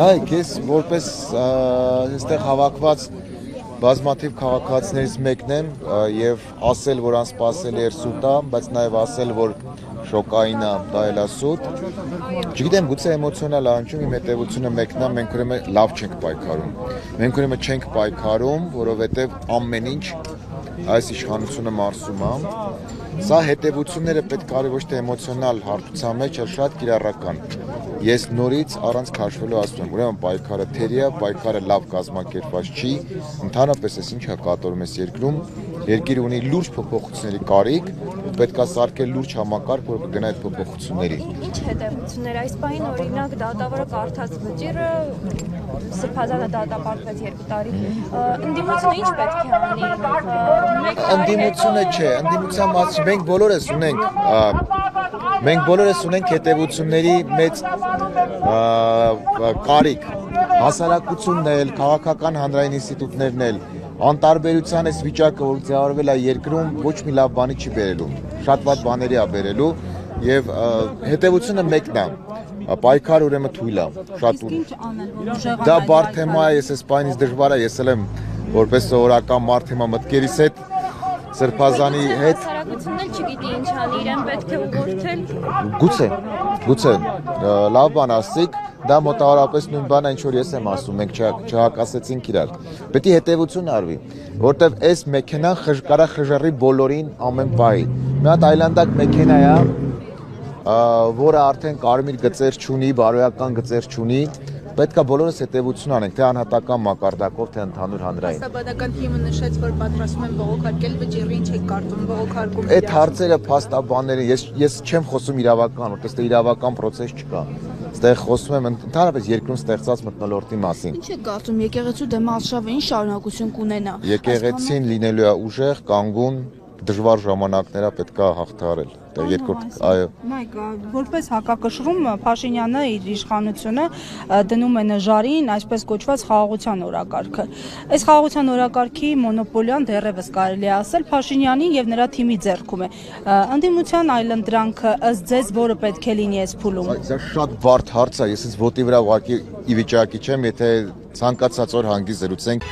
Նայեք, ես որպես այստեղ հավաքված բազմաթիվ քաղաքացիներից մեկն եմ եւ ասել, որ անսպասելի էր սուտա, բայց նաեւ ասել, որ շոկային է, դա էլ է սուտ։ Չգիտեմ, գուցե էմոցիոնալ անջում իմ հետևությունը մեկն է, մենք ուրեմն լավ չենք պայքարում։ Մենք ուրեմն չենք պայքարում, որովհետեւ ամեն ինչ այս իշխանությունը մարսում է։ Սա հետևությունները պետք է ոչ թե էմոցիոնալ հարթության մեջ, այլ շատ կիրառական։ Ես նորից առանց քաշվելու ասում եմ, ուրեմն պայքարը թերի է, պայքարը լավ կազմակերպված չի, ընդհանրապես էս ինչա կատարում էս երկրում, երկիրը ունի լուրջ փոփոխությունների կարիք, պետք է սարքել լուրջ համակարգ, որ կգնա այդ փոփոխությունների։ Ինչ հետևություններ այս պահին օրինակ դատավորը կարդաց վճիռը, Սրբազանը դատապարտվեց 2 տարի։ Ընդդիմությունը ինչ պետք է անի։ Ընդդիմությունը չէ, ընդդիմության մասին մենք բոլորս ունենք հետևությունների մեծ կարիք, հասարակությունն էլ, քաղաքական հանրային ինստիտուտներն էլ, անտարբերության այս վիճակը, որ ձևավորվել է երկրում, ոչ մի լավ բանի չի բերելու, շատ վատ բաների է բերելու եւ հետևությունը մեկն է, պայքար ուրեմն թույլ է, շատ ուժեղ։ Դա բարդ թեմա է, ես այս բանից դժվար է, ես էլ եմ որպես սովորական մարդ հիմա մտքերիս հետ Սրբազանի հետ հասարակությունն էլ չգիտի ինչ անի, իրեն պետք է ուղղորդել։ Գուցե, լավ բան ասցիք, դա մոտավորապես նույն բանը, ինչ որ ես եմ ասում, մենք չհակասեցինք իրար։ Պետք է հետևություն արվի, որտեվ այս մեքենան կարա խժռի բոլորին ամեն պահի։ Մի հատ այլանդակ մեքենա է, որը արդեն կարմիր գծեր չունի, բարոյական գծեր չունի, պետք է բոլորս հետևություն անենք, թե անհատական մակարդակով, թե ընդհանուր հանրային։ Հասարակական թիմը նշեց, որ պատրաստում են բողոքարկել վճիռը, ինչ եք կարծում բողոքարկում։ Այդ հարցերը փաստաբանները, ես չեմ խոսում իրավական, որտեղ ստե իրավական process չկա։ Ստեղ խոսում եմ ընդհանրապես երկրում ստեղծած մթնոլորտի մասին։ Ինչ եք կարծում, եկեղեցու դեմ արշավը ինչ շարունակություն կունենա։ Եկեղեցին լինելու է ուժեղ, կանգուն, դժվար ժամանակները պետք է հաղթահարել։ Դա երկրորդ, այո։ Նայեք, որպես հակակշռում Փաշինյանը իր իշխանությունը դնում է նժարին այսպես կոչված խաղաղության օրակարգը։ Այս խաղաղության օրակարգի մոնոպոլիան դեռևս կարելի է ասել Փաշինյանի եւ նրա թիմի ձեռքում է։ Ընդդիմության այլընտրանքը ըստ ձեզ որը պետք է լինի այս փուլում։ Դա շատ բարդ հարց է, ես ոտի վրա ուղղակի ի վիճակի չեմ, եթե ցանկացած օր հանգիստ զրուցենք